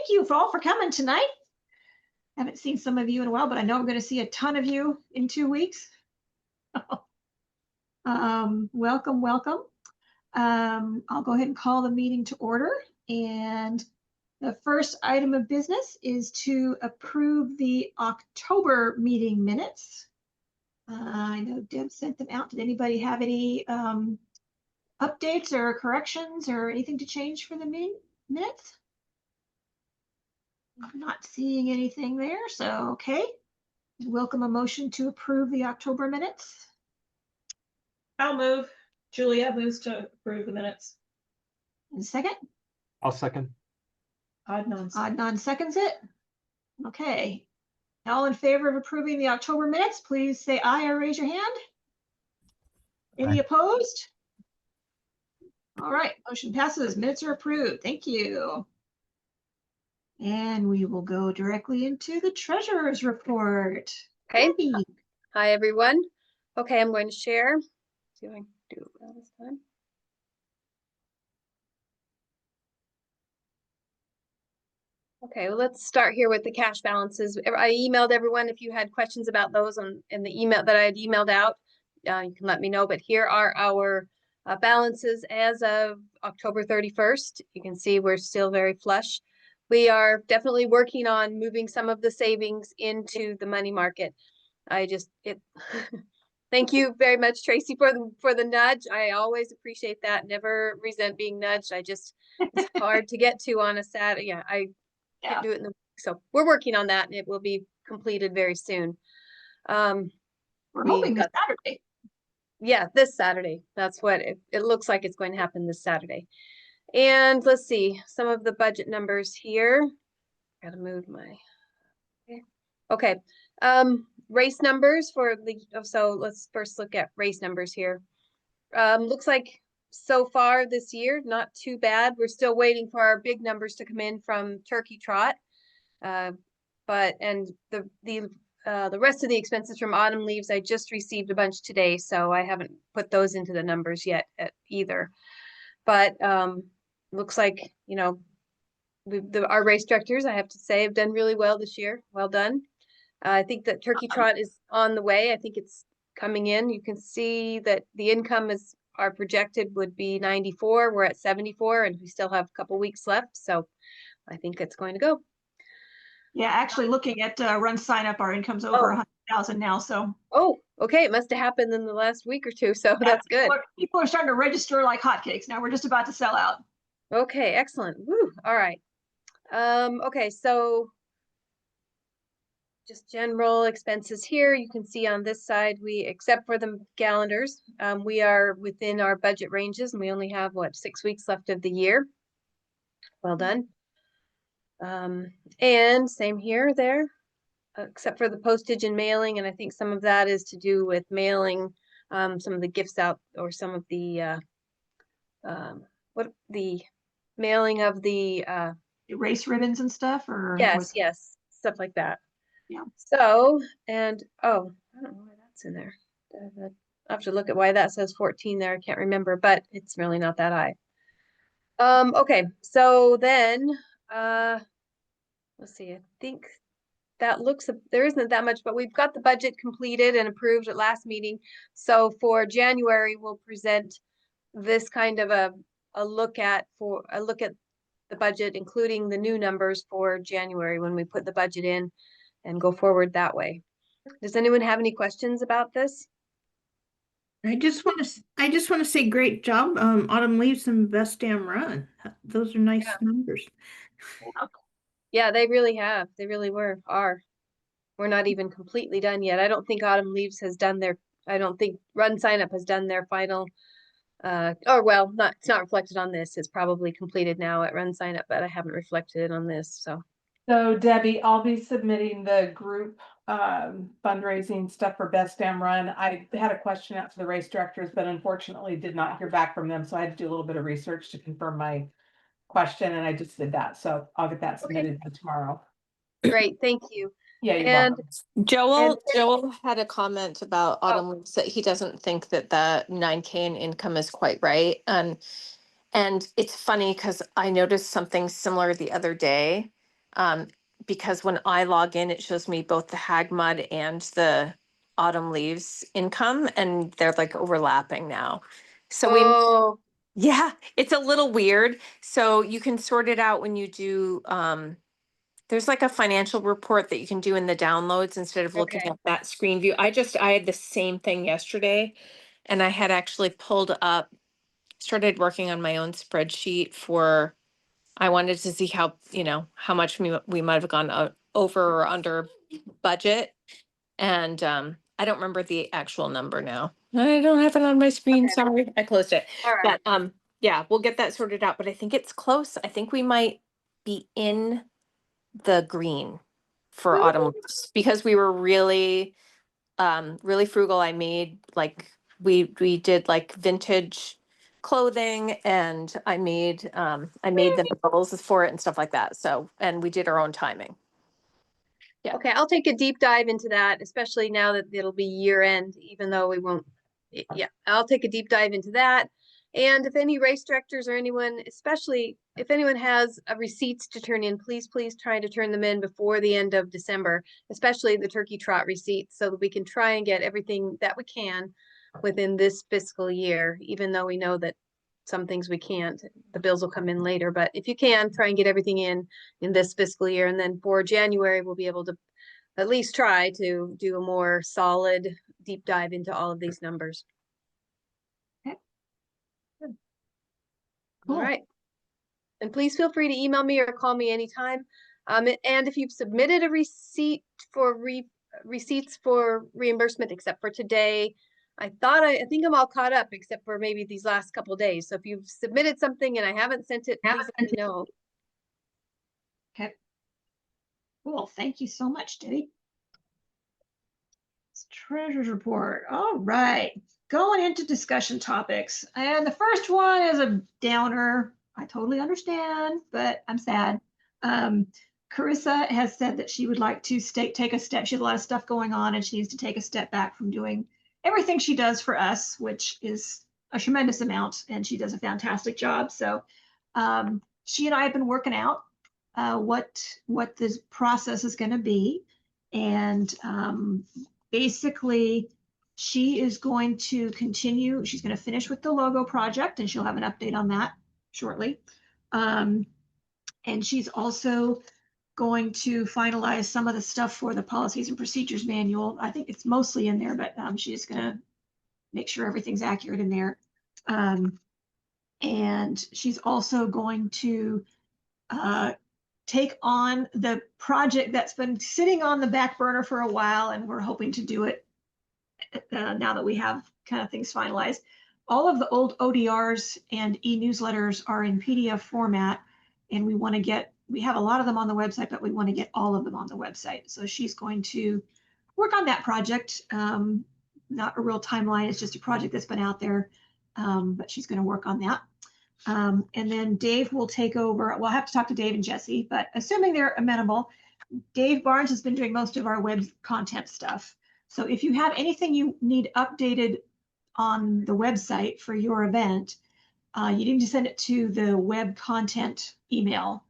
thank you all for coming tonight. Haven't seen some of you in a while, but I know I'm going to see a ton of you in 2 weeks. Welcome, welcome. I'll go ahead and call the meeting to order. And the first item of business is to approve the October meeting minutes. I know Deb sent them out. Did anybody have any updates or corrections or anything to change for the minutes? I'm not seeing anything there, so okay. Welcome a motion to approve the October minutes. I'll move. Julia moves to approve the minutes. And second? I'll second. Adnan seconds it. Okay. All in favor of approving the October minutes, please say aye or raise your hand. Any opposed? All right, motion passes. Minutes are approved. Thank you. And we will go directly into the treasurer's report. Okay. Debbie. Hi, everyone. Okay, I'm going to share. See if I can do it well this time. Okay, well, let's start here with the cash balances. I emailed everyone if you had questions about those in the email that I had emailed out. You can let me know, but here are our balances as of October 31st. You can see we're still very flush. We are definitely working on moving some of the savings into the money market. Thank you very much, Tracy, for the nudge. I always appreciate that. Never resent being nudged. It's hard to get to on a Saturday. Yeah, I can't do it in the week. So we're working on that, and it will be completed very soon. We're hoping this Saturday. Yeah, this Saturday. That's what it looks like it's going to happen this Saturday. And let's see some of the budget numbers here. Gotta move my. Okay. Race numbers for the. So let's first look at race numbers here. Looks like so far this year, not too bad. We're still waiting for our big numbers to come in from Turkey Trot. The rest of the expenses from autumn leaves, I just received a bunch today, so I haven't put those into the numbers yet either. But looks like, you know, our race directors, I have to say, have done really well this year. Well done. I think that Turkey Trot is on the way. I think it's coming in. You can see that the income is our projected would be 94. We're at 74, and we still have a couple weeks left. So I think it's going to go. Yeah, actually looking at run sign up, our income's over 100,000 now. So. Oh, okay. It must have happened in the last week or two. So yeah, that's good. People are starting to register like hotcakes. Now we're just about to sell out. Okay, excellent. Woo. All right. Okay, so just general expenses here. You can see on this side, except for the calendars, we are within our budget ranges, and we only have 6 weeks left of the year. Well done. And same here, except for the postage and mailing, and I think some of that is to do with mailing some of the gifts out, or some of the mailing of the race ribbons and stuff, or yes, stuff like that. Yeah. So, and I don't know why that's in there. I have to look at why that says 14 there. I can't remember, but it's really not that high. Okay, so then let's see. I think that there isn't that much, but we've got the budget completed and approved at last meeting. So for January, we'll present this kind of a look at the budget, including the new numbers for January when we put the budget in, and go forward that way. Does anyone have any questions about this? I just want to say great job. Autumn Leaves and Best Damn Run. Those are nice numbers. Yeah, they really have. They really are. We're not even completely done yet. I don't think Autumn Leaves has done I don't think Run Sign Up has done their final, it's not reflected on this. It's probably completed now at Run Sign Up, but I haven't reflected it on this. So Debbie, I'll be submitting the group fundraising stuff for Best Damn Run. I had a question out to the race directors, but unfortunately did not hear back from them. So I had to do a little bit of research to confirm my question, and I just did that. So I'll get that submitted for tomorrow. Great, thank you. Yeah, you're welcome. Joel had a comment about Autumn Leaves that he doesn't think that the 9K in income is quite right. And it's funny because I noticed something similar the other day. Because when I log in, it shows me both the hag mud and the autumn leaves income, and they're like overlapping now. So we, Oh, yeah, it's a little weird. So you can sort it out when you do, there's like a financial report that you can do in the downloads instead of looking okay. at that screen view. I had the same thing yesterday, and I had actually pulled up, started working on my own spreadsheet for, I wanted to see how, how much we might have gone over or under budget. And I don't remember the actual number now. I don't have it on my screen. Okay. Sorry, I closed it. All right. But yeah, we'll get that sorted out. But I think it's close. I think we might be in the green for autumn leaves because we were really really frugal. I made like we did like vintage clothing, and I made the bills for it and stuff like that. So, and we did our own timing. Yeah. Okay, I'll take a deep dive into that, especially now that it'll be year end, even though we won't. Yeah, I'll take a deep dive into that. And if any race directors or anyone, especially if anyone has receipts to turn in, please try to turn them in before the end of December, especially the turkey trot receipts, so that we can try and get everything that we can within this fiscal year, even though we know that some things we can't. The bills will come in later, but if you can, try and get everything in this fiscal year. And then for January, we'll be able to at least try to do a more solid deep dive into all of these numbers. Okay. Good. All Cool. right. And please feel free to email me or call me anytime. And if you've submitted a receipt for receipts for reimbursement, except for today, I think I'm all caught up except for maybe these last couple of days. So if you've submitted something and I haven't sent it, please let me know. Okay. Cool. Thank you so much, Debbie. Treasurer's report. All right. Going into discussion topics. And the first one is a downer. I totally understand, but I'm sad. Carissa has said that she would like to take a step. She has a lot of stuff going on, and she needs to take a step back from doing everything she does for us, which is a tremendous amount, and she does a fantastic job. So she and I have been working out what this process is going to be. And basically, she is going to continue. She's going to finish with the logo project, and she'll have an update on that shortly. And she's also going to finalize some of the stuff for the policies and procedures manual. I think it's mostly in there, but she's going to make sure everything's accurate in there. And she's also going to take on the project that's been sitting on the back burner for a while, and we're hoping to do it now that we have kind of things finalized. All of the old ODRs and e-newsletters are in PDF format, and we have a lot of them on the website, but we want to get all of them on the website. So she's going to work on that project. Not a real timeline, it's just a project that's been out there, but she's going to work on that. And then Dave will take over. We'll have to talk to Dave and Jesse, but assuming they're amenable, Dave Barnes has been doing most of our web content stuff. So if you have anything you need updated on the website for your event, you need to send it to the web content email,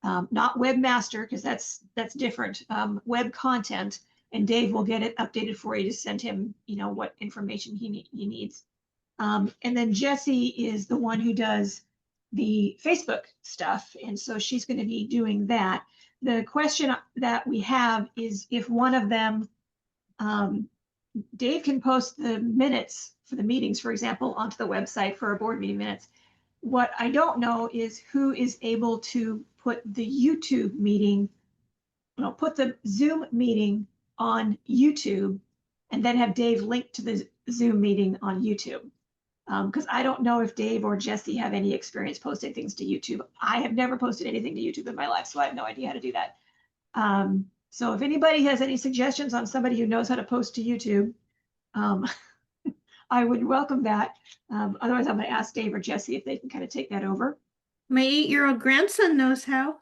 not webmaster, because that's different. Web content, and Dave will get it updated for you to send him, what information he needs. And then Jessie is the one who does the Facebook stuff, and so she's going to be doing that. The question that we have is if one of them, Dave can post the minutes for the meetings, for example, onto the website for our board meeting minutes. What I don't know is who is able to put the YouTube meeting, put the Zoom meeting on YouTube, and then have Dave link to the Zoom meeting on YouTube. Because I don't know if Dave or Jesse have any experience posting things to YouTube. I have never posted anything to YouTube in my life, so I have no idea how to do that. So if anybody has any suggestions on somebody who knows how to post to YouTube, I would welcome that. Otherwise, I'm going to ask Dave or Jesse if they can kind of take that over. My 8-year-old grandson knows how.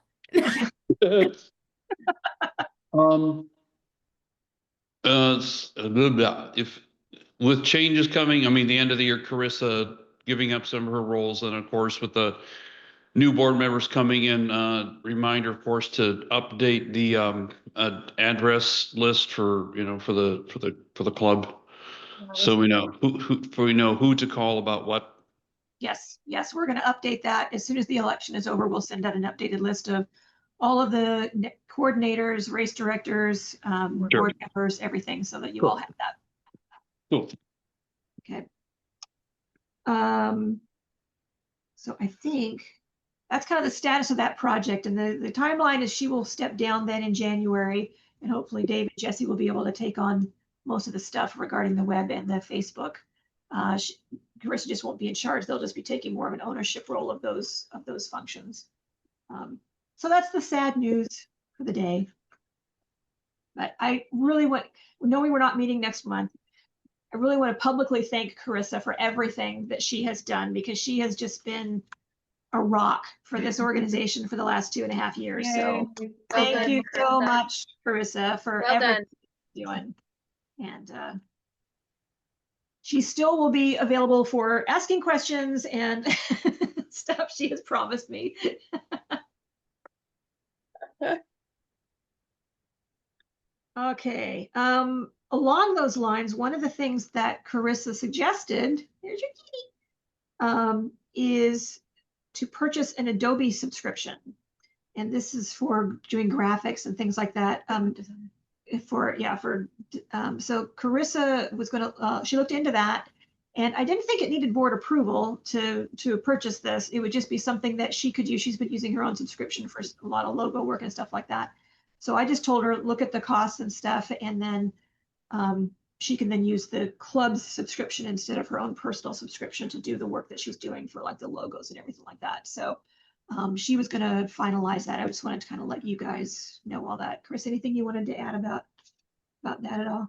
If with changes coming, I mean, the end of the year, Carissa giving up some of her roles, and of course with the new board members coming in, reminder, of course, to update the address list for, for the club. So we know who to call about what. Yes, we're going to update that as soon as the election is over. We'll send out an updated list of all of the coordinators, race directors, Sure. board members, everything, so that you all have that. Cool. Okay. So I think that's kind of the status of that project, and the timeline is she will step down then in January, and hopefully Dave and Jesse will be able to take on most of the stuff regarding the web and the Facebook. Carissa just won't be in charge. They'll just be taking more of an ownership role of those functions. So that's the sad news for the day. But I really want, knowing we're not meeting next month, I really want to publicly thank Carissa for everything that she has done, because she has just been a rock for this organization for the last 2.5 years. So thank you so much, Carissa, for everything you're doing. And she still will be available for asking questions and stuff she has promised me. Okay. Along those lines, one of the things that Carissa suggested, here's your kitty, is to purchase an Adobe subscription. And this is for doing graphics and things like that. So Carissa was going to, she looked into that, and I didn't think it needed board approval to purchase this. It would just be something that she could use. She's been using her own subscription for a lot of logo work and stuff like that. So I just told her, look at the costs and stuff, and then she can then use the club's subscription instead of her own personal subscription to do the work that she's doing for like the logos and everything like that. So she was going to finalize that. I just wanted to kind of let you guys know all that. Chris, anything you wanted to add about that at all?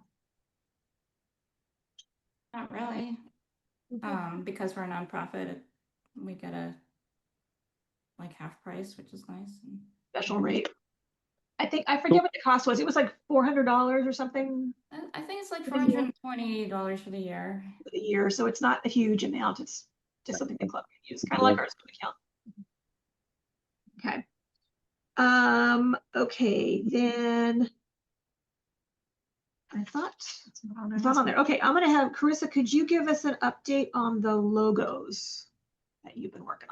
Not really. Because we're a nonprofit, we get a like half price, which is nice. Special rate. I forget what the cost was. It was like $400 or something. I think it's like $420 for the year. For the year, so it's not a huge amount. It's just something the club can use, kind of like our account. Okay. Okay, then I thought it's not on there. Okay, I'm gonna have Carissa, could you give us an update on the logos that you've been working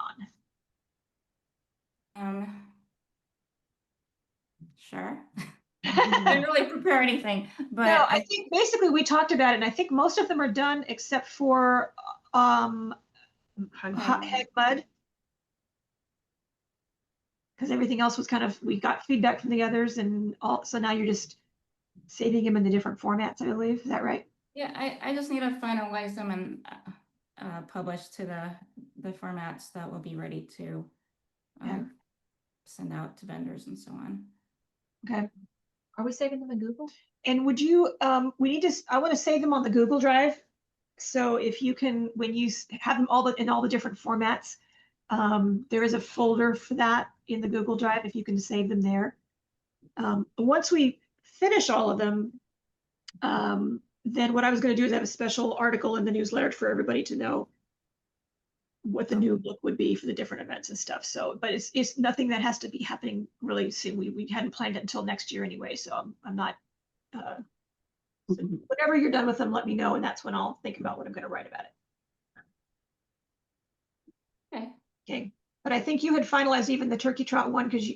on? Sure. I didn't really prepare anything, but no, I think basically we talked about it, and I think most of them are done except for Head Mud. Because everything else was kind of, we got feedback from the others, and all, so now you're just saving them in the different formats, I believe. Is that right? Yeah, I just need to finalize them and publish to the formats that will be ready to send out to vendors and so on. Okay. Are we saving them in Google? And would you, we need to, I want to save them on the Google Drive. So if you can, when you have them all in all the different formats, there is a folder for that in the Google Drive, if you can save them there. Once we finish all of them, then what I was going to do is have a special article in the newsletter for everybody to know what the new look would be for the different events and stuff. So, but it's nothing that has to be happening really soon. We hadn't planned it until next year anyway, so I'm not, whenever you're done with them, let me know, and that's when I'll think about what I'm going to write about it. Okay. Okay. But I think you had finalized even the turkey trot one, because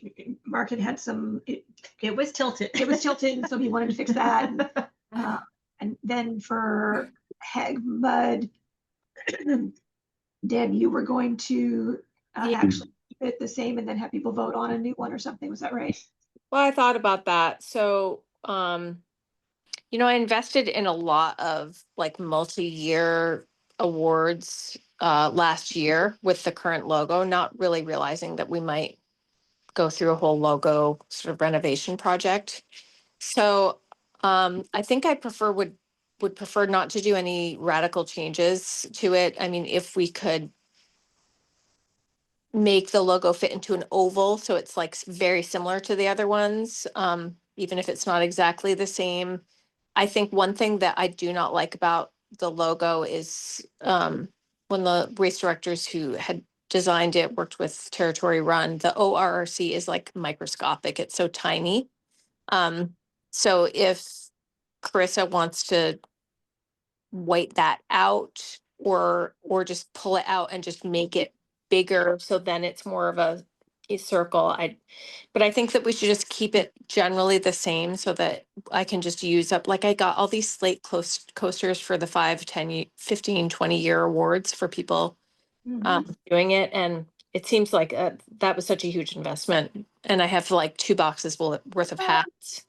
Mark had some, it was tilted. It was tilted, and so he wanted to fix that. And then for Heg Mud, Deb, you were going to actually keep it the same and then have people vote on a new one or something. Was that right? Well, I thought about that. So, I invested in a lot of like multi-year awards last year with the current logo, not really realizing that we might go through a whole logo sort of renovation project. So I think I would prefer not to do any radical changes to it. I mean, if we could make the logo fit into an oval, so it's like very similar to the other ones, even if it's not exactly the same. I think one thing that I do not like about the logo is when the race directors who had designed it, worked with Territory Run. The ORRC is like microscopic. It's so tiny. So if Carissa wants to white that out or just pull it out and just make it bigger, so then it's more of a circle. But I think that we should just keep it generally the same so that I can just use up, like I got all these slate coasters for the 5, 10, 15, 20-year awards for people doing it. And it seems like that was such a huge investment. And I have like 2 boxes worth of hats.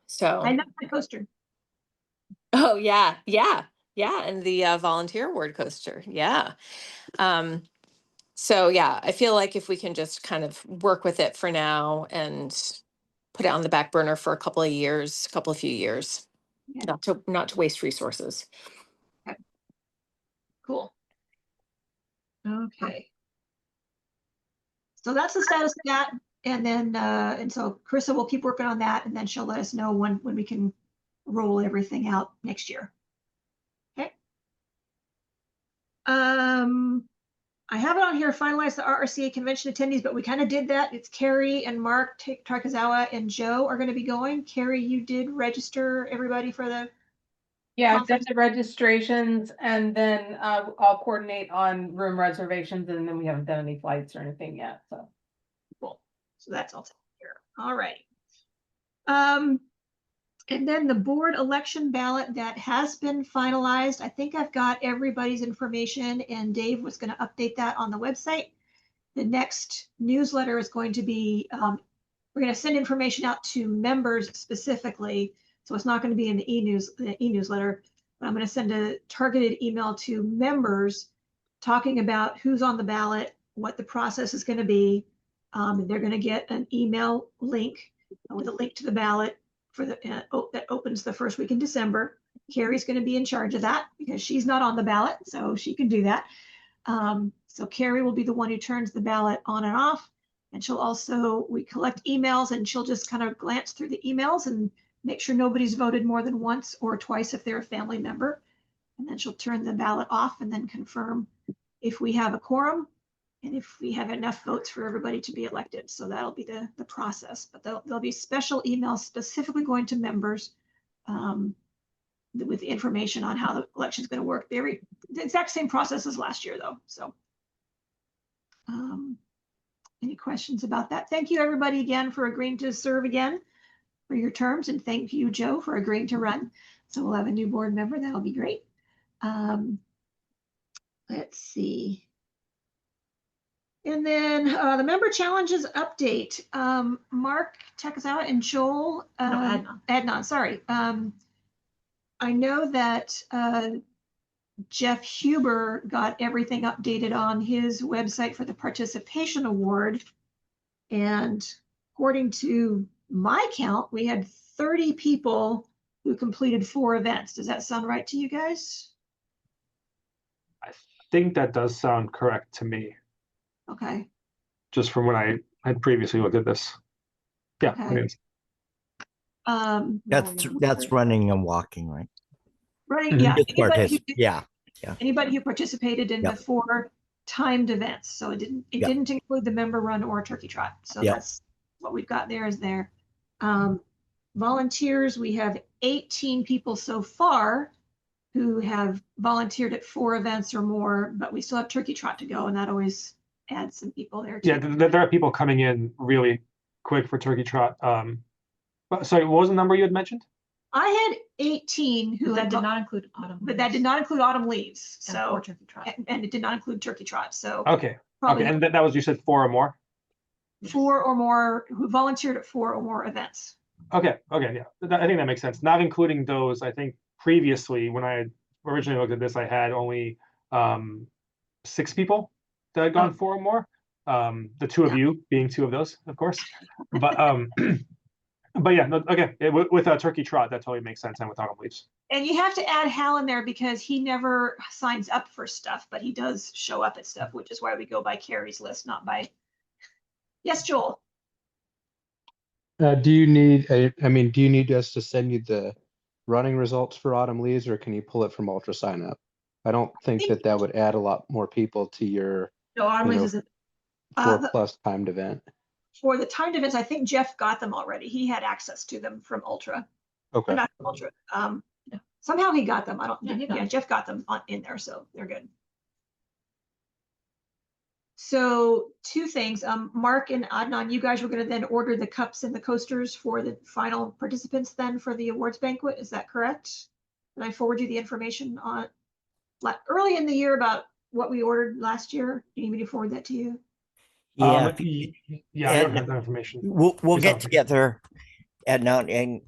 So I know my coaster. oh yeah. And the volunteer award coaster. Yeah. So yeah, I feel like if we can just kind of work with it for now and put it on the back burner for a couple of few years, Yeah. not to waste resources. Cool. Okay. So that's the status of that. And then, and so Carissa will keep working on that, and then she'll let us know when we can roll everything out next year. Okay. I have it on here, finalize the RRCA convention attendees, but we kind of did that. It's Carrie and Mark Tarkazawa and Joe are going to be going. Carrie, you did register everybody for the Yeah, I've done conference? the registrations and then I'll coordinate on room reservations, and then we haven't done any flights or anything yet, so. Cool. So that's all taken care of. All right. And then the board election ballot that has been finalized. I think I've got everybody's information, and Dave was going to update that on the website. The next newsletter is going to be, we're going to send information out to members specifically. So it's not going to be in the e-newsletter, but I'm going to send a targeted email to members talking about who's on the ballot, what the process is going to be. They're going to get an email link with a link to the ballot for the that opens the first week in December. Carrie's going to be in charge of that because she's not on the ballot, so she can do that. So Carrie will be the one who turns the ballot on and off. And she'll also, we collect emails, and she'll just kind of glance through the emails and make sure nobody's voted more than once or twice if they're a family member. And then she'll turn the ballot off and then confirm if we have a quorum and if we have enough votes for everybody to be elected. So that'll be the process, but there'll be special emails specifically going to members with the information on how the election is going to work. The exact same process as last year though. So any questions about that? Thank you everybody again for agreeing to serve again for your terms. And thank you, Joe, for agreeing to run. So we'll have a new board member. That'll be great. Let's see. And then the member challenges update. Mark Takazawa and Joel, Adnan, sorry. I know that Jeff Huber got everything updated on his website for the participation award. And according to my count, we had 30 people who completed 4 events. Does that sound right to you guys? I think that does sound correct to me. Okay. Just from when I had previously looked at this. Yeah. Okay. That's running and walking, right? Running, yeah. Yeah. Anybody who participated in the 4 timed events. So it didn't include the member run or turkey trot. So that's what we've got there is there. Volunteers, we have 18 people so far who have volunteered at 4 events or more, but we still have turkey trot to go, and that always adds some people there too. Yeah, there are people coming in really quick for turkey trot. Sorry, what was the number you had mentioned? I had 18 who that did not include autumn, but that did not include autumn leaves. and So or turkey trot. and it did not include turkey trot. So Okay. probably Okay, and that was, you said 4 or more? 4 or more who volunteered at 4 or more events. Okay, yeah. I think that makes sense. Not including those, I think previously when I originally looked at this, I had only 6 people that had gone 4 or more. The 2 of you being 2 of those, of course. But but yeah, no, okay. With a turkey trot, that totally makes sense, and with autumn leaves. And you have to add Hal in there because he never signs up for stuff, but he does show up at stuff, which is why we go by Carrie's list, not by. Yes, Joel. Do you need do you need us to send you the running results for autumn leaves, or can you pull it from Ultra Sign Up? I don't think that would add a lot more people to your No, autumn You leaves know, isn't. for The- plus timed event. For the timed events, I think Jeff got them already. He had access to them from Ultra. Okay. Not from Ultra. Somehow he got them. I don't, Yeah, he got yeah, them. Jeff got them in there, so they're good. So two things, Mark and Adnan, you guys were gonna then order the cups and the coasters for the final participants then for the awards banquet, is that correct? Did I forward you the information on, early in the year about what we ordered last year? Do you need me to forward that to you? Yeah, Yeah, I don't and have that information. we'll Please get don't. together at now and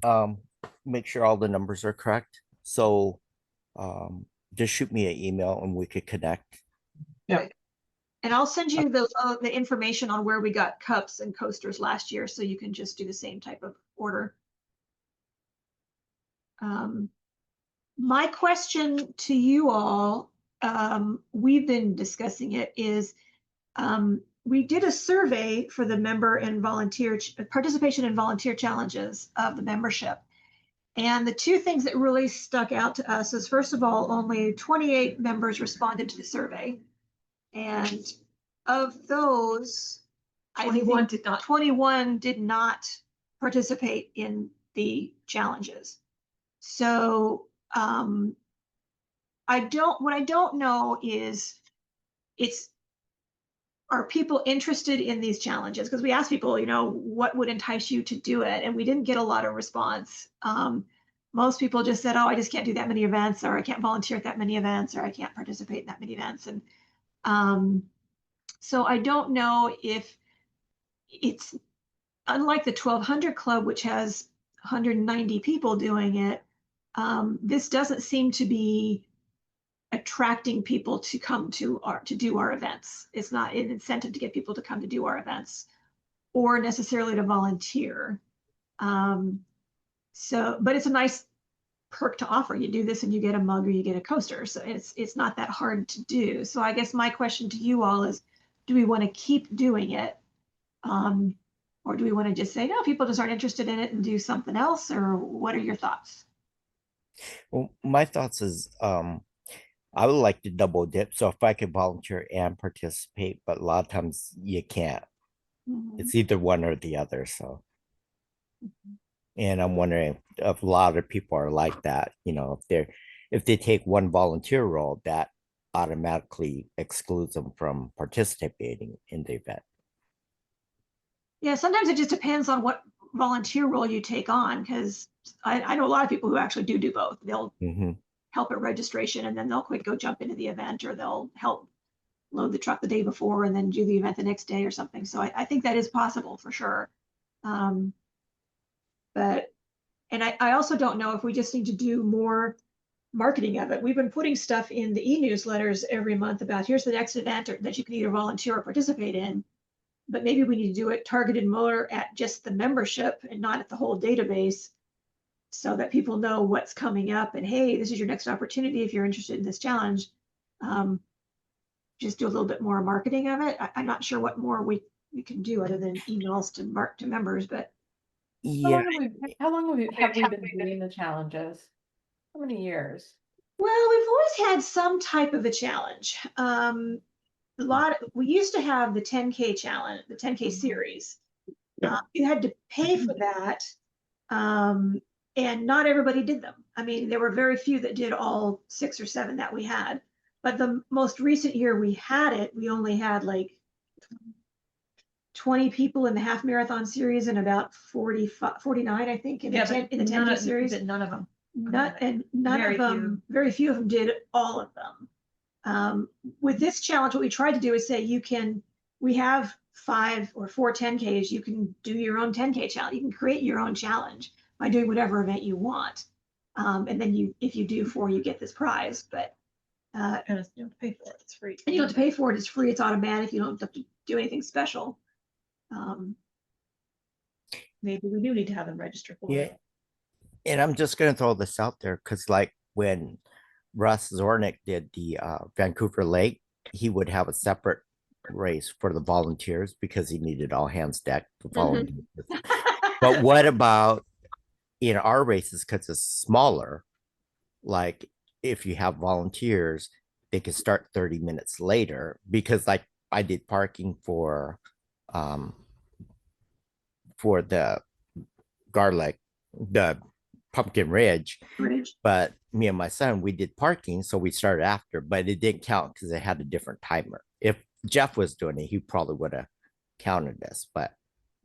make sure all the numbers are correct. So just shoot me an email and we could connect. Yeah. And I'll send you the information on where we got cups and coasters last year, so you can just do the same type of order. My question to you all, we've been discussing it, is we did a survey for the member and volunteer participation in volunteer challenges of the membership. And the two things that really stuck out to us is, first of all, only 28 members responded to the survey. And of those, 21 did not. 21 did not participate in the challenges. So what I don't know is, are people interested in these challenges? Because we asked people, what would entice you to do it? And we didn't get a lot of response. Most people just said, oh, I just can't do that many events, or I can't volunteer at that many events, or I can't participate in that many events. And so I don't know if it's, unlike the 1200 Club, which has 190 people doing it, this doesn't seem to be attracting people to come to do our events. It's not an incentive to get people to come to do our events or necessarily to volunteer. But it's a nice perk to offer. You do this and you get a mug or you get a coaster. So it's not that hard to do. So I guess my question to you all is, do we want to keep doing it? Or do we want to just say, no, people just aren't interested in it and do something else? Or what are your thoughts? Well, my thoughts is I would like to double dip. So if I could volunteer and participate, but a lot of times you can't. It's either one or the other. So and I'm wondering if a lot of people are like that, if they take one volunteer role, that automatically excludes them from participating in the event. Yeah, sometimes it just depends on what volunteer role you take on, because I know a lot of people who actually do both. They'll help at registration and then they'll quick go jump into the event, or they'll help load the truck the day before and then do the event the next day or something. So I think that is possible for sure. And I also don't know if we just need to do more marketing of it. We've been putting stuff in the e-newsletters every month about, here's the next event that you can either volunteer or participate in. But maybe we need to do it targeted more at just the membership and not at the whole database, so that people know what's coming up and, hey, this is your next opportunity if you're interested in this challenge. Just do a little bit more marketing of it. I'm not sure what more we can do other than emails to members, but Yeah. How long have we been doing the challenges? How many years? well, we've always had some type of a challenge. We used to have the 10K challenge, the 10K series. You had to pay for that. And not everybody did them. I mean, there were very few that did all 6 or 7 that we had. But the most recent year we had it, we only had like 20 people in the half marathon series and about 49, I think, in the 10K series. But none of them. Very few of them did all of them. With this challenge, what we tried to do is say, we have 5 or 4 10Ks, you can do your own 10K challenge. You can create your own challenge by doing whatever event you want. And then if you do 4, you get this prize, but And you don't have to pay for it. It's free. and you don't have to pay for it. It's free. It's automatic. You don't have to do anything special. Maybe we do need to have them register for Yeah. it. And I'm just gonna throw this out there because like when Russ Zornick did the Vancouver Lake, he would have a separate race for the volunteers because he needed all hands deck to volunteer. But what about in our races, because it's smaller, like if you have volunteers, they can start 30 minutes later, because like I did parking for the garlic, the Pumpkin Ridge, Bridge. but me and my son, we did parking, so we started after, but it didn't count because it had a different timer. If Jeff was doing it, he probably would have counted this, but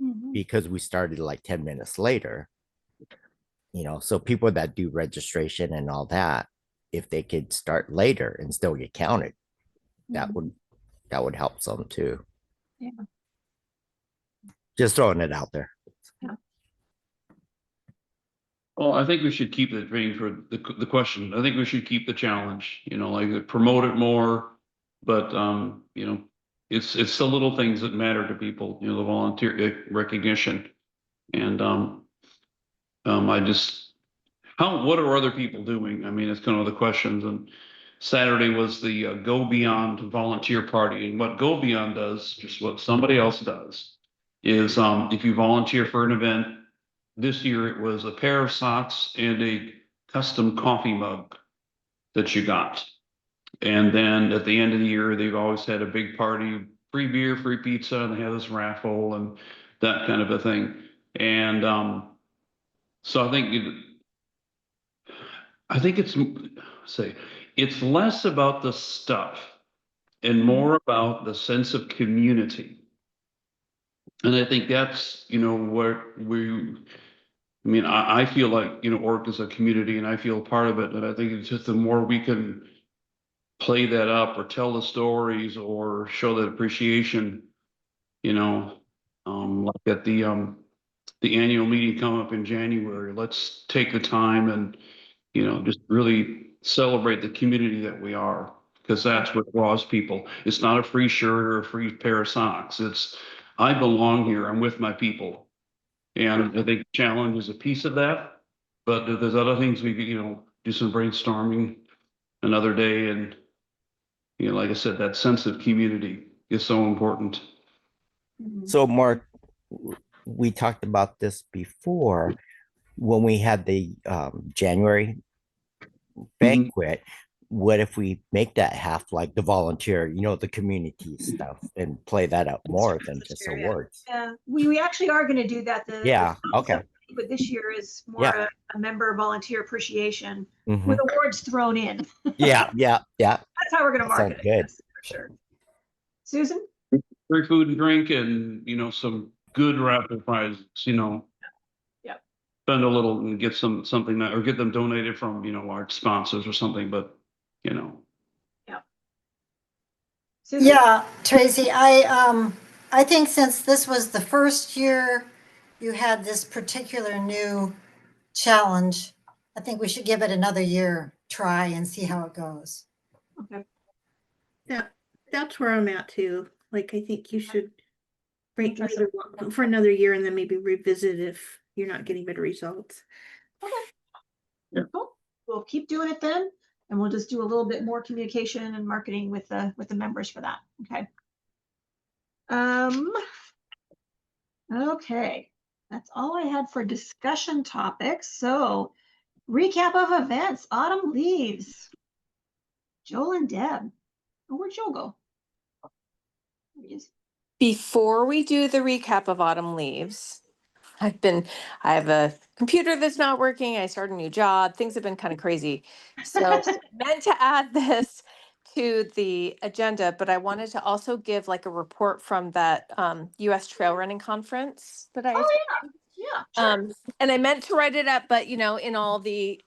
Mhm. because we started like 10 minutes later, so people that do registration and all that, if they could start later and still get counted, that would help some too. Yeah. Just throwing it out there. Well, I think we should keep it being for the question. I think we should keep the challenge, like promote it more. But, it's the little things that matter to people, the volunteer recognition. And, what are other people doing? I mean, it's kind of the questions. And Saturday was the Go Beyond volunteer party. And what Go Beyond does, just what somebody else does, is if you volunteer for an event, this year it was a pair of socks and a custom coffee mug that you got. And then at the end of the year, they've always had a big party, free beer, free pizza, and they have this raffle and that kind of a thing. And so I think it's less about the stuff and more about the sense of community. And I think that's, I feel like, ORRC is a community and I feel part of it. And I think it's just the more we can play that up or tell the stories or show that appreciation, like at the annual meeting come up in January, let's take the time and, just really celebrate the community that we are, because that's what draws people. It's not a free shirt or a free pair of socks. It's, I belong here. I'm with my people. And I think challenge is a piece of that, but there's other things we could, do some brainstorming another day. And, like I said, that sense of community is so important. So Mark, we talked about this before when we had the January banquet. What if we make that half like the volunteer, the community stuff, and play that up more than just awards? Yeah, we actually are going to do that. Yeah, okay. But this year is more Yeah. a member volunteer appreciation Mhm. with awards thrown in. Yeah. That's how we're going to That market sounds it. good. Yes, for sure. Susan? Free food and drink and, some good raffle prizes, Yep. Spend a little and get something or get them donated from, our sponsors or something, but, Susan? Yeah, Tracy, I think since this was the first year you had this particular new challenge, I think we should give it another year try and see how it goes. Okay. That's where I'm at too. Like, I think you should bring another one for another year and then maybe revisit if you're not getting better results. Okay. Cool. We'll keep doing it then, and we'll just do a little bit more communication and marketing with the members for that. Okay. Okay. That's all I had for discussion topics. So recap of events, autumn leaves. Joel and Deb. Oh, where'd Joel go? There he is. Before we do the recap of autumn leaves, I have a computer that's not working. I started a new job. Things have been kind of crazy. So meant to add this to the agenda, but I wanted to also give like a report from that US trail running conference that I Yeah, sure. and I meant to write it up, but in all the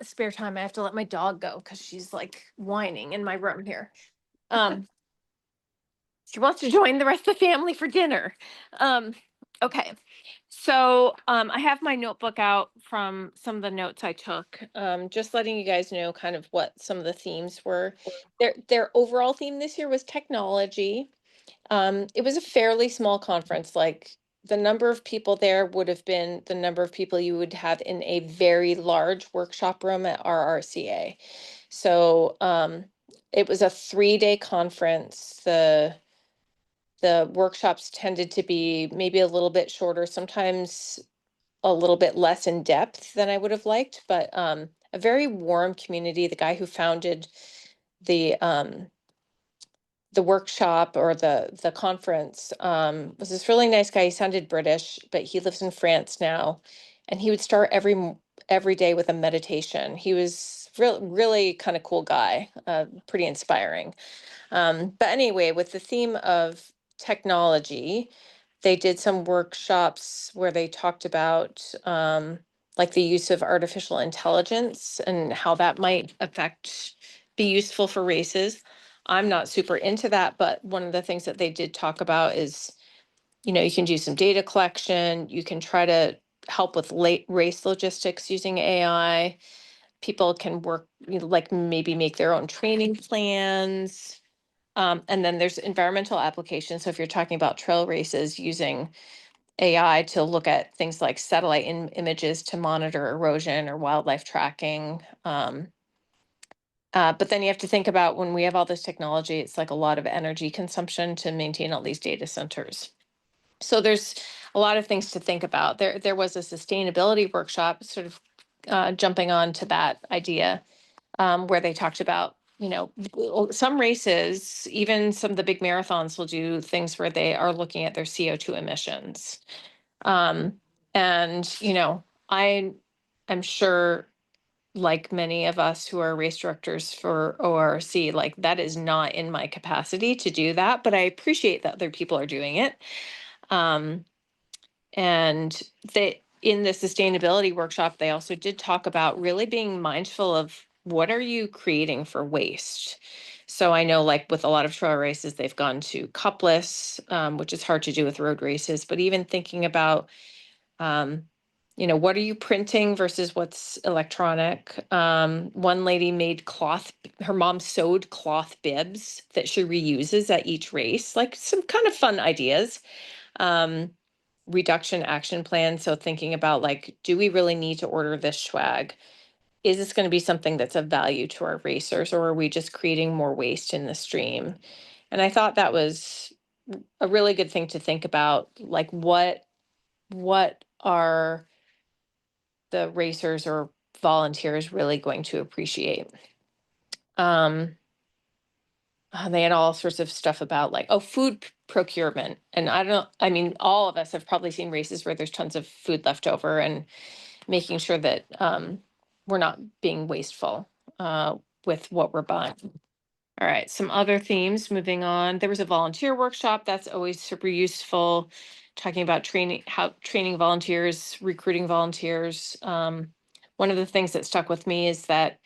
spare time, I have to let my dog go because she's like whining in my room here. She wants to join the rest of the family for dinner. Okay. So I have my notebook out from some of the notes I took, just letting you guys know kind of what some of the themes were. Their overall theme this year was technology. It was a fairly small conference, like the number of people there would have been the number of people you would have in a very large workshop room at RRCA. So it was a 3-day conference. The workshops tended to be maybe a little bit shorter, sometimes a little bit less in depth than I would have liked, but a very warm community. The guy who founded the the workshop or the conference was this really nice guy. He sounded British, but he lives in France now, and he would start every day with a meditation. He was really kind of cool guy, pretty inspiring. But anyway, with the theme of technology, they did some workshops where they talked about like the use of artificial intelligence and how that might be useful for races. I'm not super into that, but one of the things that they did talk about is, you can do some data collection, you can try to help with race logistics using AI. People can work, like maybe make their own training plans. And then there's environmental applications. So if you're talking about trail races, using AI to look at things like satellite images to monitor erosion or wildlife tracking. But then you have to think about, when we have all this technology, it's like a lot of energy consumption to maintain all these data centers. So there's a lot of things to think about. There was a sustainability workshop, sort of jumping on to that idea, where they talked about, some races, even some of the big marathons, will do things where they are looking at their CO2 emissions. And, I'm sure, like many of us who are race directors for ORC, like that is not in my capacity to do that, but I appreciate that other people are doing it. And in the sustainability workshop, they also did talk about really being mindful of what are you creating for waste. So I know, like with a lot of trail races, they've gone to cupless, which is hard to do with road races, but even thinking about, what are you printing versus what's electronic? One lady made her mom sewed cloth bibs that she reuses at each race, like some kind of fun ideas. Reduction action plan. So thinking about, like, do we really need to order this swag? Is this going to be something that's of value to our racers, or are we just creating more waste in the stream? And I thought that was a really good thing to think about, like what are the racers or volunteers really going to appreciate? They had all sorts of stuff about, like, food procurement. And I mean, all of us have probably seen races where there's tons of food left over, and making sure that we're not being wasteful with what we're buying. All right, some other themes, moving on. There was a volunteer workshop. That's always super useful. Talking about training volunteers, recruiting volunteers. One of the things that stuck with me is that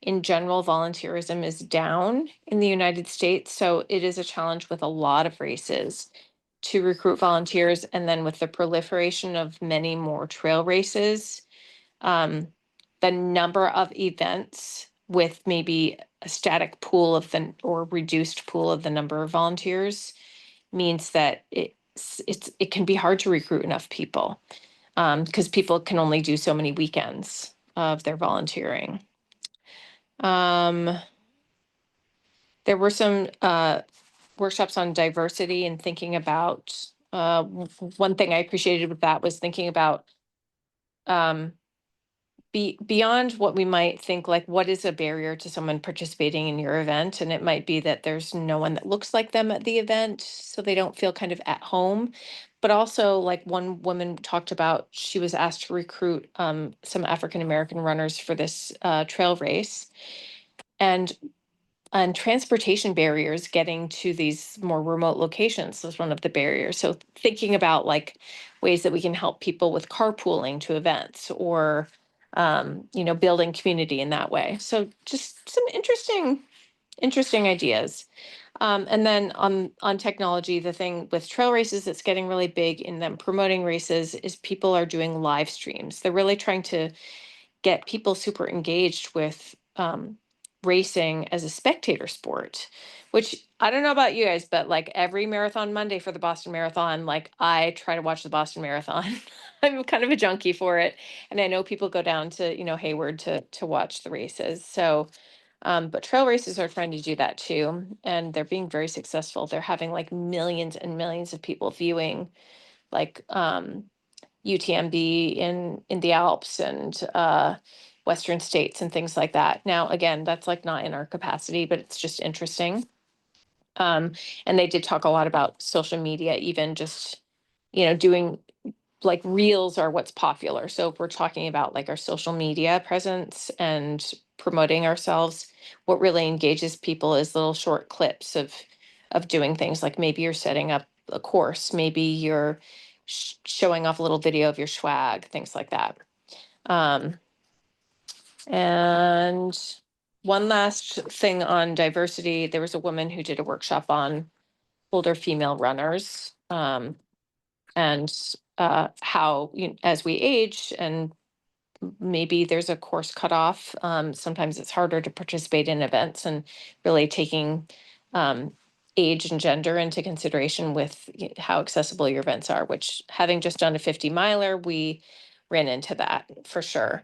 in general, volunteerism is down in the United States. So it is a challenge with a lot of races to recruit volunteers. And then with the proliferation of many more trail races, the number of events with maybe a static pool or reduced pool of the number of volunteers means that it can be hard to recruit enough people, because people can only do so many weekends of their volunteering. There were some workshops on diversity and thinking about, one thing I appreciated with that was thinking about beyond what we might think, like what is a barrier to someone participating in your event? And it might be that there's no one that looks like them at the event, so they don't feel kind of at home. But also, like, one woman talked about, she was asked to recruit some African-American runners for this trail race. And transportation barriers getting to these more remote locations was one of the barriers. So thinking about, like, ways that we can help people with carpooling to events, or building community in that way. So just some interesting ideas. And then on technology, the thing with trail races that's getting really big in them promoting races is people are doing live streams. They're really trying to get people super engaged with racing as a spectator sport, which I don't know about you guys, but like every Marathon Monday for the Boston Marathon, like I try to watch the Boston Marathon. I'm kind of a junkie for it. And I know people go down to, Hayward to watch the races. So, but trail races are trying to do that too. And they're being very successful. They're having like millions and millions of people viewing, like UTMB in the Alps and Western states and things like that. Now, again, that's like not in our capacity, but it's just interesting. And they did talk a lot about social media, even just, doing like reels are what's popular. So if we're talking about like our social media presence and promoting ourselves, what really engages people is little short clips of doing things. Like maybe you're setting up a course, maybe you're showing off a little video of your swag, things like that. And one last thing on diversity, there was a woman who did a workshop on older female runners, and how as we age and maybe there's a course cutoff, sometimes it's harder to participate in events, and really taking age and gender into consideration with how accessible your events are, which having just done a 50 miler, we ran into that for sure.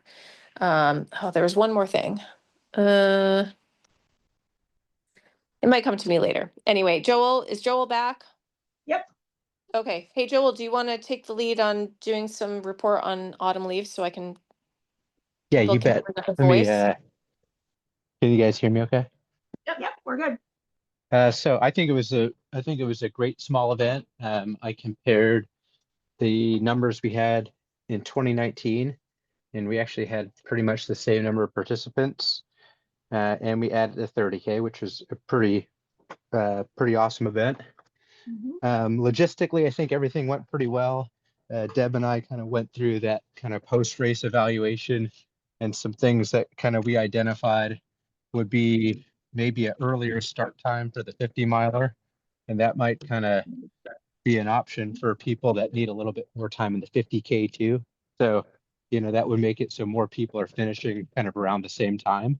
Oh, there was one more thing. It might come to me later. Anyway, is Joel back? Yep. Okay. Hey, Joel, do you want to take the lead on doing some report on autumn leaves so I can? Yeah, people you can bet. hear the Let me, voice? can you guys hear me okay? Yep, we're good. So I think it was a great small event. I compared the numbers we had in 2019, and we actually had pretty much the same number of participants. And we added a 30K, which was a pretty awesome event. Logistically, I think everything went pretty well. Deb and I kind of went through that kind of post-race evaluation, and some things that kind of we identified would be maybe an earlier start time for the 50 miler. And that might kind of be an option for people that need a little bit more time in the 50K too. So, that would make it so more people are finishing kind of around the same time.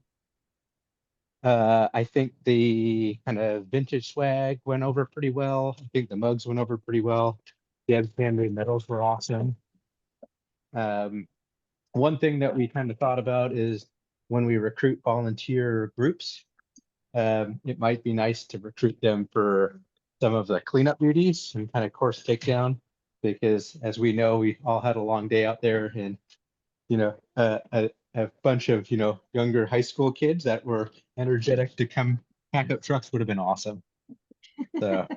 I think the kind of vintage swag went over pretty well. I think the mugs went over pretty well. Deb's handmade medals were awesome. One thing that we kind of thought about is when we recruit volunteer groups, it might be nice to recruit them for some of the cleanup duties and kind of course takedown, because as we know, we all had a long day out there, and a bunch of younger high school kids that were energetic to come pack up trucks would have been awesome. So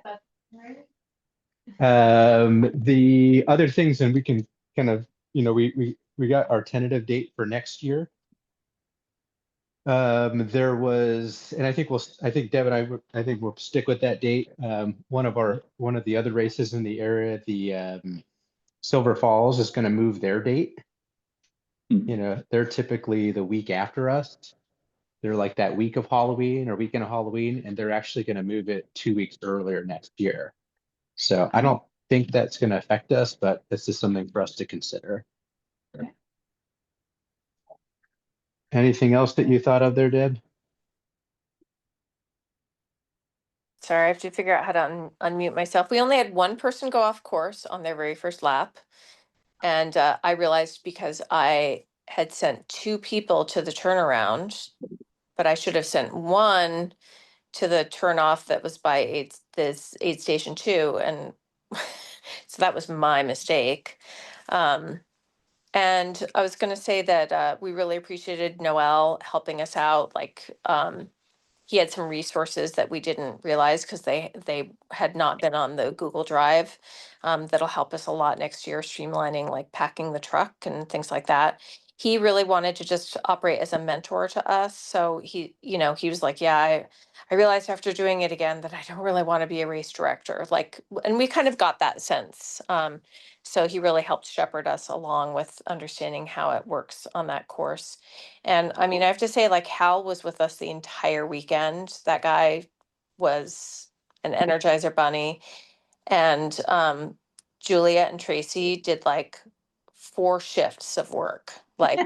the other things, and we can kind of we got our tentative date for next year. There was, and I think Deb and I think we'll stick with that date. One of the other races in the area, the Silver Falls, is going to move their date. They're typically the week after us. They're like that week of Halloween or weekend of Halloween, and they're actually going to move it 2 weeks earlier next year. So I don't think that's going to affect us, but this is something for us to consider. Anything else that you thought of there, Deb? Sorry, I have to figure out how to unmute myself. We only had one person go off course on their very first lap. And I realized because I had sent 2 people to the turnaround, but I should have sent one to the turnoff that was by aid station 2. And so that was my mistake. And I was going to say that we really appreciated Noel helping us out. Like, he had some resources that we didn't realize because they had not been on the Google Drive. That'll help us a lot next year, streamlining like packing the truck and things like that. He really wanted to just operate as a mentor to us. So he was like, yeah, I realized after doing it again that I don't really want to be a race director. Like, and we kind of got that sense. So he really helped shepherd us along with understanding how it works on that course. And I mean, I have to say, like, Hal was with us the entire weekend. That guy was an Energizer bunny. And Juliet and Tracy did like 4 shifts of work, like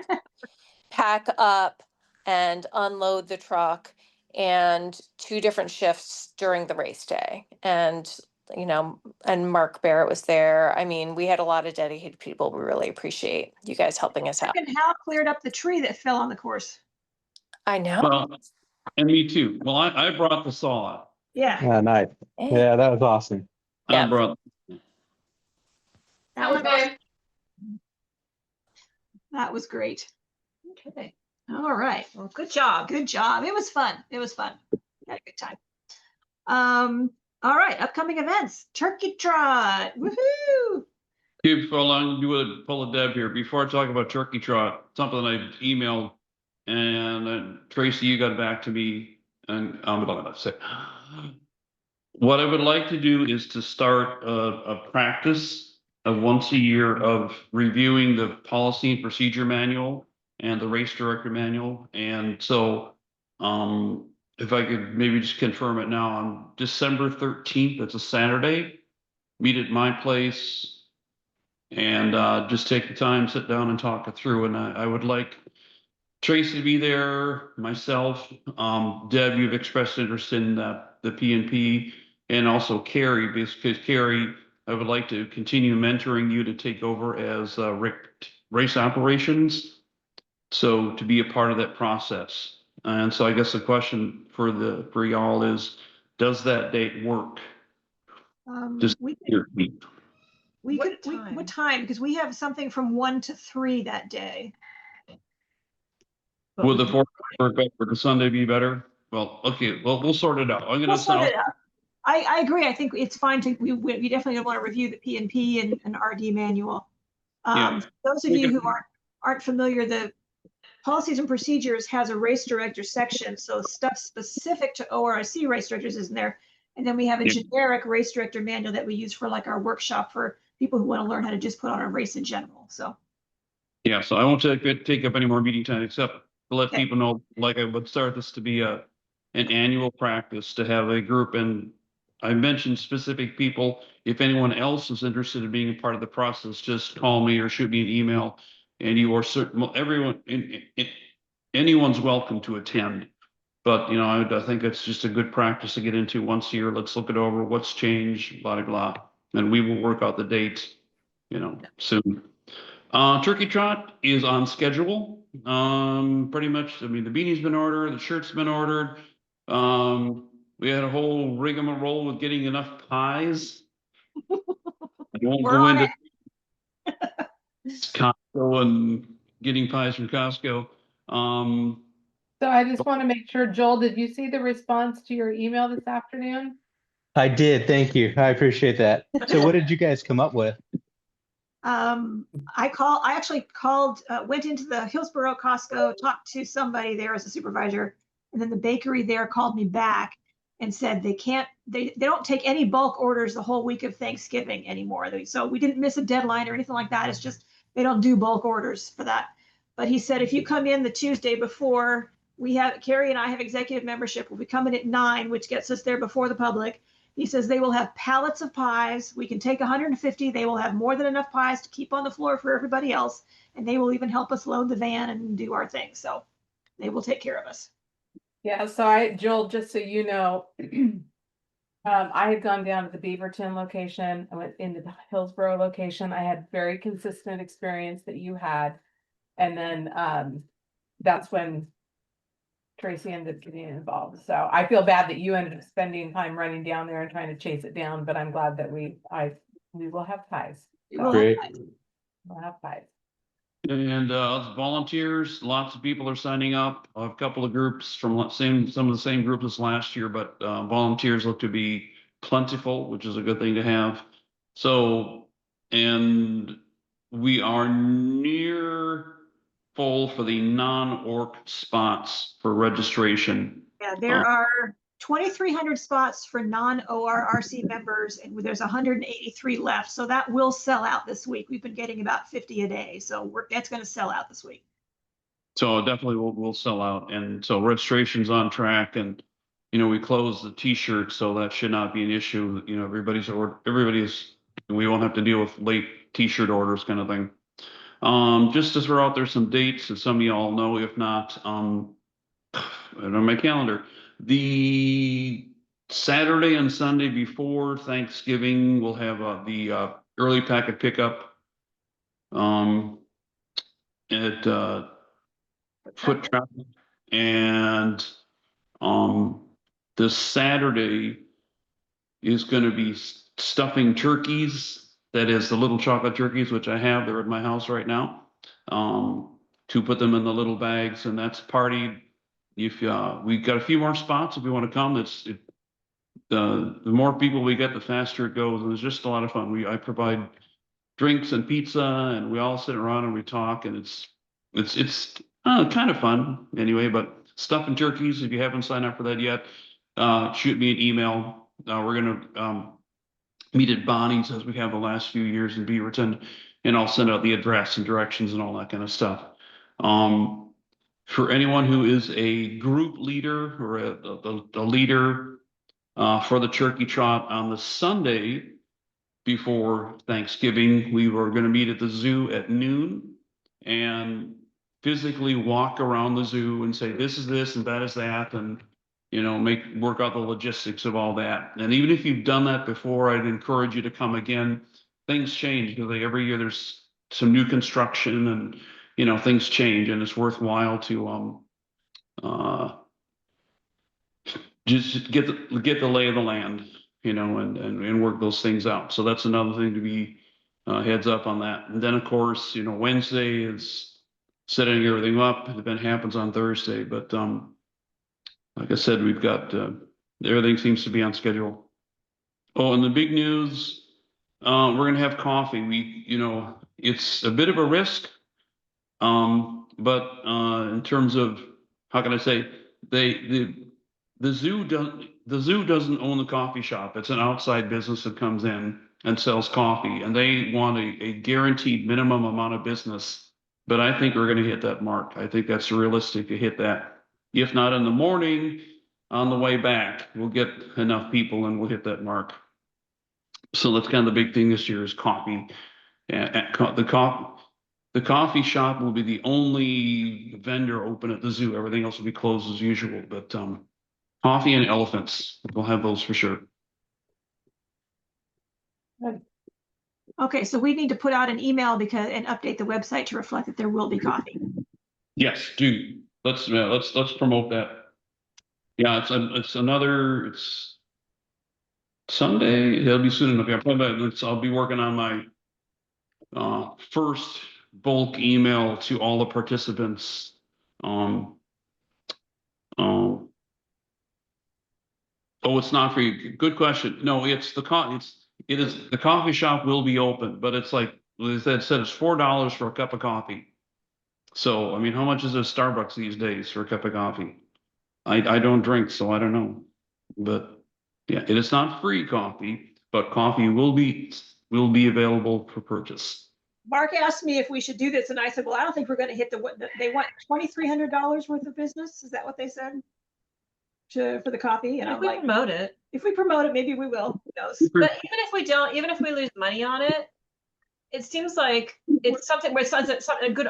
pack up and unload the truck, and 2 different shifts during the race day. And and Mark Barrett was there. I mean, we had a lot of dedicated people. We really appreciate you guys helping us out. And Hal cleared up the tree that fell on the course. I know. Well, and me too. Well, I brought the saw. Yeah. Nice. Yeah, that was awesome. I Yeah. brought. That was awesome. That was great. Okay. All right. Well, good job. Good job. It was fun. It was fun. Had a good time. All right, upcoming events, Turkey Trot, woohoo! Before long, do a pull a Deb here. Before I talk about Turkey Trot, something I emailed, and Tracy, you got back to me, and I'm gonna say, what I would like to do is to start a practice of once a year of reviewing the policy and procedure manual and the race director manual. And so, if I could maybe just confirm it now, on December 13th, that's a Saturday, meet at my place and just take the time, sit down and talk it through. And I would like Tracy to be there, myself, Deb, you've expressed interest in the PNP, and also Carrie, because Carrie, I would like to continue mentoring you to take over as race operations. So to be a part of that process. And so I guess the question for y'all is, does that date work? Just We here. what time? Because we have something from 1 to 3 that day. Would the 4th work better? Would the Sunday be better? Well, okay, well, we'll sort it out. I'm We'll gonna sort send. it out. I agree. I think it's fine to, we definitely want to review the PNP and RD manual. Yeah. Those of you who aren't familiar, the policies and procedures has a race director section. So stuff specific to ORRC race directors is in there. And then we have a generic race director manual that we use for like our workshop for people who want to learn how to just put on a race in general. So. Yeah, so I won't take up any more meeting time except to let Okay. people know, like I would start this to be an annual practice to have a group. And I mentioned specific people. If anyone else is interested in being a part of the process, just call me or shoot me an email. And you are certain, everyone, anyone's welcome to attend. But, you know, I think it's just a good practice to get into once a year. Let's look it over, what's changed, blah, blah, blah. And we will work out the dates, you know, soon. Turkey Trot is on schedule. Pretty much, I mean, the beanie's been ordered, the shirt's been ordered. We had a whole rigmarole with getting enough pies. I won't We're go on into Costco and getting pies from Costco. So I just want to make sure, Joel, did you see the response to your email this afternoon? I did. Thank you. I appreciate that. So what did you guys come up with? I actually called, went into the Hillsborough Costco, talked to somebody there as a supervisor, and then the bakery there called me back and said they don't take any bulk orders the whole week of Thanksgiving anymore. So we didn't miss a deadline or anything like that. It's just, they don't do bulk orders for that. But he said, if you come in the Tuesday before, Carrie and I have executive membership, we'll be coming at 9, which gets us there before the public. He says they will have pallets of pies. We can take 150. They will have more than enough pies to keep on the floor for everybody else. And they will even help us load the van and do our thing. So they will take care of us. Yeah, so Joel, just so you know, I had gone down to the Beaverton location. I went into the Hillsborough location. I had very consistent experience that you had. And then that's when Tracy ended up getting involved. So I feel bad that you ended up spending time running down there and trying to chase it down, but I'm glad that we will have ties. So Great. we'll have ties. And volunteers, lots of people are signing up. A couple of groups from some of the same groups as last year, but volunteers look to be plentiful, which is a good thing to have. So, and we are near full for the non-ORC spots for registration. Yeah, there are 2,300 spots for non-ORRC members, and there's 183 left. So that will sell out this week. We've been getting about 50 a day. So that's going to sell out this week. So definitely will sell out. And so registration's on track, and, you know, we closed the t-shirt, so that should not be an issue. You know, we won't have to deal with late t-shirt orders kind of thing. Just to throw out there some dates that some of y'all know, if not, on my calendar, the Saturday and Sunday before Thanksgiving, we'll have the early packet pickup at Foot Traffic, and this Saturday is going to be stuffing turkeys. That is the little chocolate turkeys, which I have. They're at my house right now. To put them in the little bags, and that's party. If we got a few more spots, if you want to come, the more people we get, the faster it goes, and it's just a lot of fun. I provide drinks and pizza, and we all sit around and we talk, and it's kind of fun anyway. But stuff and turkeys, if you haven't signed up for that yet, shoot me an email. We're gonna meet at Bonnie's as we have the last few years in Beaverton, and I'll send out the address and directions and all that kind of stuff. For anyone who is a group leader or a leader for the turkey trot on the Sunday before Thanksgiving, we were going to meet at the zoo at noon and physically walk around the zoo and say, this is this and that is that, and work out the logistics of all that. And even if you've done that before, I'd encourage you to come again. Things change because every year there's some new construction and things change, and it's worthwhile to just get the lay of the land, and work those things out. So that's another thing to be heads up on that. And then of course, Wednesday is setting everything up. The event happens on Thursday, but like I said, we've got everything seems to be on schedule. Oh, and the big news, we're gonna have coffee. It's a bit of a risk, but in terms of how can I say, the zoo doesn't own the coffee shop. It's an outside business that comes in and sells coffee, and they want a guaranteed minimum amount of business. But I think we're going to hit that mark. I think that's realistic to hit that. If not in the morning, on the way back, we'll get enough people and we'll hit that mark. So that's kind of the big thing this year is coffee. The coffee shop will be the only vendor open at the zoo. Everything else will be closed as usual. But coffee and elephants, we'll have those for sure. Okay, so we need to put out an email and update the website to reflect that there will be coffee. Yes, do. Let's promote that. Yeah, it's Sunday. It'll be soon enough. Yeah, I'll be working on my first bulk email to all the participants. Oh, it's not free. Good question. No, it is the coffee shop will be open, but it's like they said it's $4 for a cup of coffee. So I mean, how much is a Starbucks these days for a cup of coffee? I don't drink, so I don't know. But yeah, it is not free coffee, but coffee will be available for purchase. Mark asked me if we should do this, and I said, well, I don't think we're going to hit they want $2,300 worth of business. Is that what they said? For the coffee, and If we promote it, maybe we will. Who knows? but even if we don't, even if we lose money on it, it seems like it's something where it's a good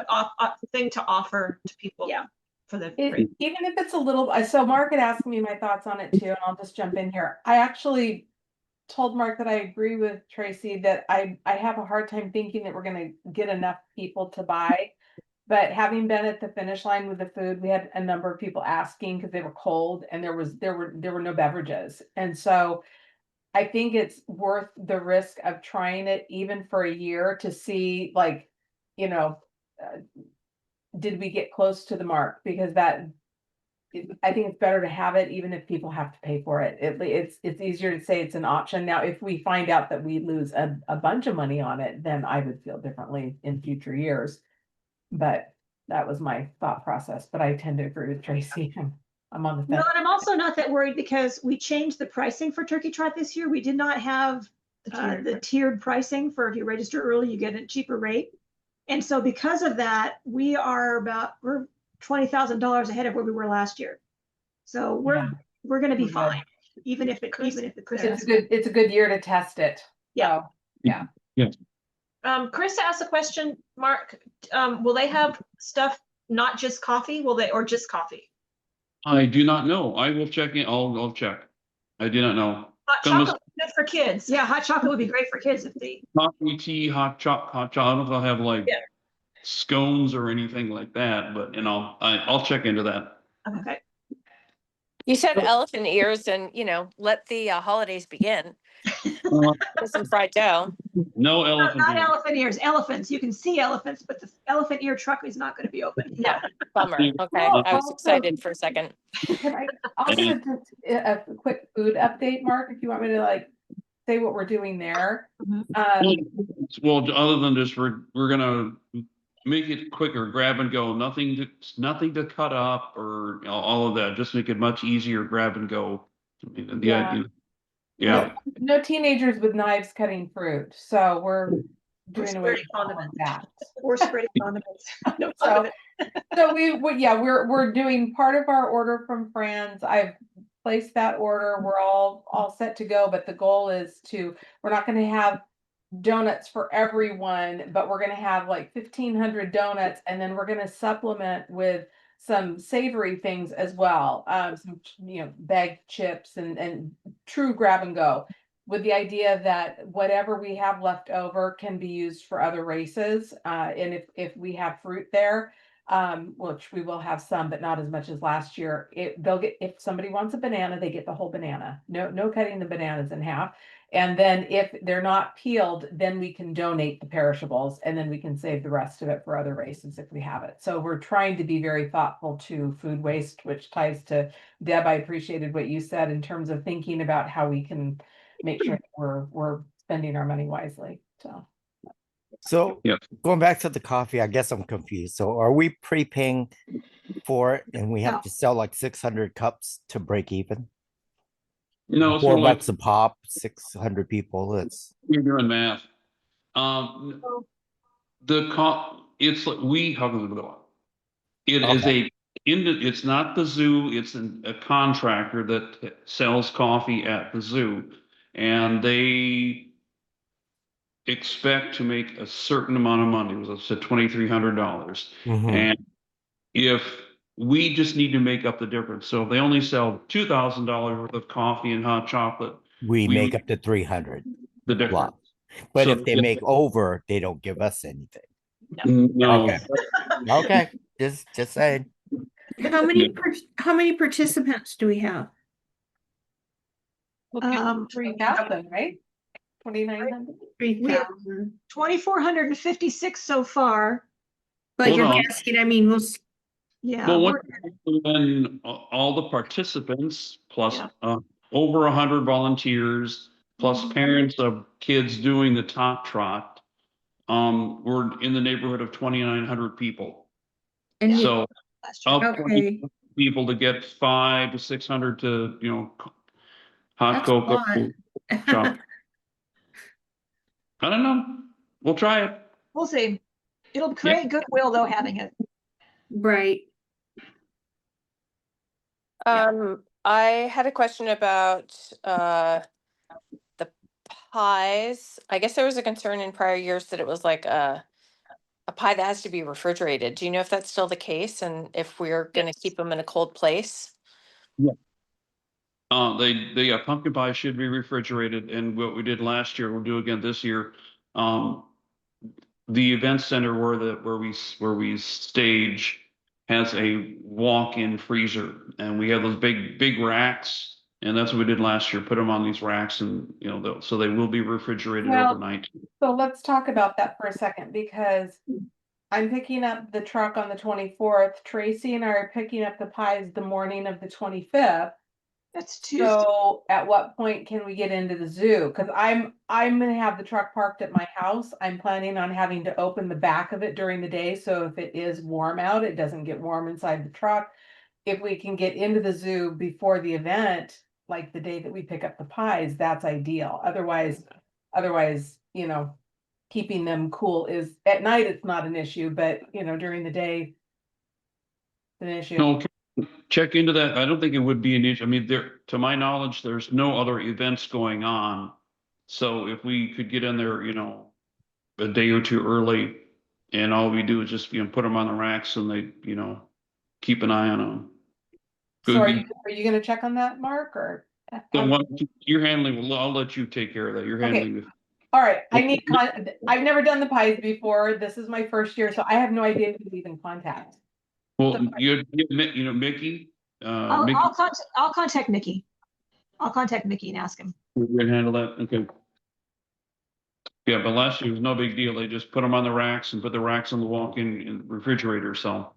thing to offer to people. Yeah. For the even if it's a little, so Mark had asked me my thoughts on it too, and I'll just jump in here. I actually told Mark that I agree with Tracy that I have a hard time thinking that we're going to get enough people to buy. But having been at the finish line with the food, we had a number of people asking because they were cold and there were no beverages. And so I think it's worth the risk of trying it even for a year to see, like, did we get close to the mark? Because I think it's better to have it even if people have to pay for it. It's easier to say it's an option. Now, if we find out that we lose a bunch of money on it, then I would feel differently in future years. But that was my thought process. But I tend to agree with Tracy. I'm on the fence. No, and I'm also not that worried because we changed the pricing for Turkey Trot this year. We did not have the tiered pricing for if you register early, you get a cheaper rate. And so because of that, we're $20,000 ahead of where we were last year. So we're going to be fine, even if it's it's a good year to test it. Yeah. So, yeah. Yeah. Chris asked a question, Mark, will they have stuff, not just coffee, or just coffee? I do not know. I will check in. I'll check. I do not know. Hot chocolate good for kids. Yeah, hot chocolate would be great for kids if they coffee, tea, hot chocolate. I don't know if they'll have like scones or anything like that, but I'll check into that. Okay. You said elephant ears and, let the holidays begin with some fried dough. No elephant Not ears. elephant ears, elephants. You can see elephants, but the elephant ear truck is not going to be open. Yeah, bummer. Okay, Well, I was also- excited for a second. Can I also just a quick food update, Mark, if you want me to like say what we're doing there? Well, other than just we're gonna make it quicker, grab and go, nothing to cut up or all of that, just make it much easier, grab and go. I mean, Yeah. yeah. No teenagers with knives cutting fruit, so we're doing away with spreading all of condiments. that. Or spreading condiments. No So- condiments. So we're doing part of our order from Fran's. I've placed that order. We're all set to go, but the goal is we're not gonna have donuts for everyone, but we're gonna have like 1,500 donuts, and then we're gonna supplement with some savory things as well. Some bagged chips and true grab and go, with the idea that whatever we have left over can be used for other races. And if we have fruit there, which we will have some, but not as much as last year. They'll get, if somebody wants a banana, they get the whole banana. No cutting the bananas in half. And then if they're not peeled, then we can donate the perishables, and then we can save the rest of it for other races if we have it. So we're trying to be very thoughtful to food waste, which ties to Deb. I appreciated what you said in terms of thinking about how we can make sure that we're spending our money wisely. So Yeah. going back to the coffee, I guess I'm confused. So are we prepaying for it and we have No. to sell like 600 cups to break even? No, so $4 a pop, 600 people. It's you're doing math. It's like how can we go? It is it's not the zoo, it's a contractor that sells coffee at the zoo, and they expect to make a certain amount of money. It was, I said, $2,300. Mhm. And if we just need to make up the difference, so if they only sell $2,000 worth of coffee and hot chocolate, we make up to 300. the difference. Wow. But So if they make over, they don't give us anything. no, Okay. Okay. Just saying. How many participants do we have? 3,000, right? 2,900. 3,000. 2,456 so far. But Hold you're on. guessing, I mean, Yeah. well, we're- when all the participants plus Yeah. over 100 volunteers plus Mhm. parents of kids doing the top trot, we're in the neighborhood of 2,900 people. and So Last year. of okay, people to get 500 to 600 to hot that's a cocoa lot. chocolate. I don't know. We'll try it. We'll see. It'll create goodwill though, having it. Right. I had a question about the pies. I guess there was a concern in prior years that it was like a pie that has to be refrigerated. Do you know if that's still the case and if we're gonna keep them in a cold place? The pumpkin pie should be refrigerated, and what we did last year, we'll do again this year. The event center where we stage has a walk-in freezer, and we have those big racks, and that's what we did last year. Put them on these racks, and so they will be refrigerated Well, overnight. So let's talk about that for a second, because I'm picking up the truck on the 24th. Tracy and I are picking up the pies the morning of the 25th. That's Tuesday. So at what point can we get into the zoo? Because I'm gonna have the truck parked at my house. I'm planning on having to open the back of it during the day, so if it is warm out, it doesn't get warm inside the truck. If we can get into the zoo before the event, like the day that we pick up the pies, that's ideal. Otherwise, keeping them cool is, at night it's not an issue, but during the day, it's an issue. No, check into that. I don't think it would be an issue. I mean, to my knowledge, there's no other events going on. So if we could get in there, a day or two early, and all we do is just, put them on the racks, and they, keep an eye on them. So are you gonna check on that, Mark, or? You're handling, I'll let you take care of that. You're Okay. handling it. All right, I've never done the pies before. This is my first year, so I have no idea who to even contact. Well, Mickey, Mickey, I'll contact Mickey. I'll contact Mickey and ask him. we're gonna handle that, okay. Yeah, but last year was no big deal. They just put them on the racks and put the racks on the walk-in refrigerator, so.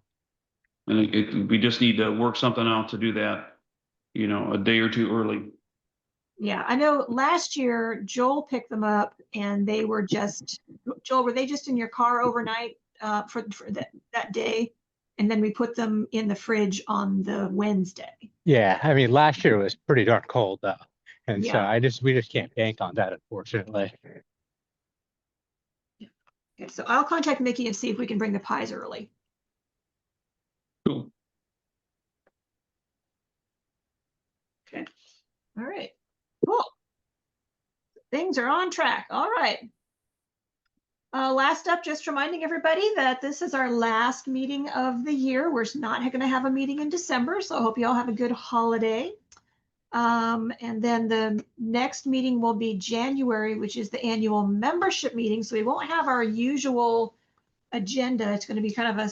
And we just need to work something out to do that, you know, a day or two early. Yeah, I know last year Joel picked them up and they were just, Joel, were they just in your car overnight for that day? And then we put them in the fridge on the Wednesday. Yeah, I mean, last year was pretty darn cold though. And so Yeah. we just can't bank on that, unfortunately. Okay, so I'll contact Mickey and see if we can bring the pies early. Cool. Okay. All right. Cool. Things are on track. All right. Last up, just reminding everybody that this is our last meeting of the year. We're not going to have a meeting in December, so I hope you all have a good holiday. And then the next meeting will be January, which is the annual membership meeting. So we won't have our usual agenda. It's going to be kind of a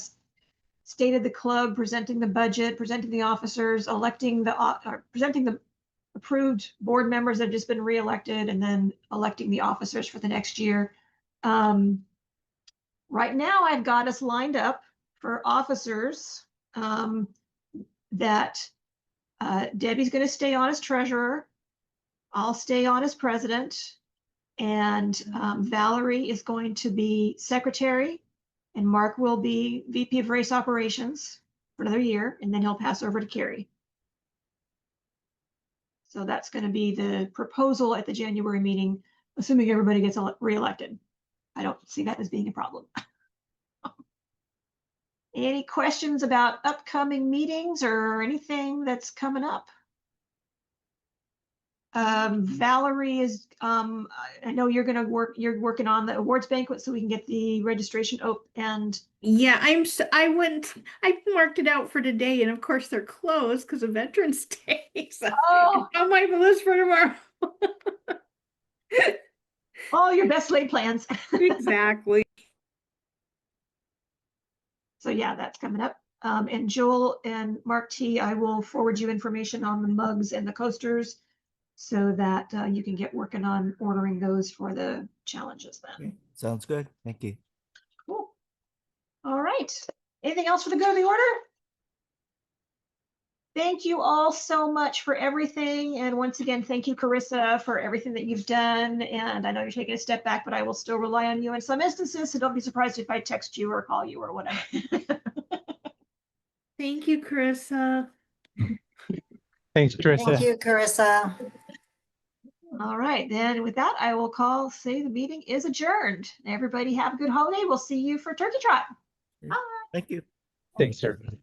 state of the club, presenting the budget, presenting the officers, electing presenting the approved board members that have just been reelected, and then electing the officers for the next year. Right now, I've got us lined up for officers that Debbie's going to stay on as treasurer. I'll stay on as president. And Valerie is going to be secretary. And Mark will be VP of race operations for another year. And then he'll pass over to Carrie. So that's going to be the proposal at the January meeting, assuming everybody gets reelected. I don't see that as being a problem. Any questions about upcoming meetings or anything that's coming up? Valerie is, I know you're you're working on the awards banquet so we can get the registration open and. Yeah, I marked it out for today, and of course they're closed because of Veterans Day. So Oh, on my list for tomorrow. oh, your best laid plans. Exactly. So yeah, that's coming up. And Joel and Mark T, I will forward you information on the mugs and the coasters so that you can get working on ordering those for the challenges then. Okay, sounds good. Thank you. Cool. All right. Anything else for the good of the order? Thank you all so much for everything. And once again, thank you, Carissa, for everything that you've done. And I know you're taking a step back, but I will still rely on you in some instances. So don't be surprised if I text you or call you or whatever. Thank you, Carissa. Thanks, Teresa. Thank you, Carissa. All right, then with that, I will say the meeting is adjourned. Everybody have a good holiday. We'll see you for Turkey Trot. Bye. Thank you. Thanks, everybody.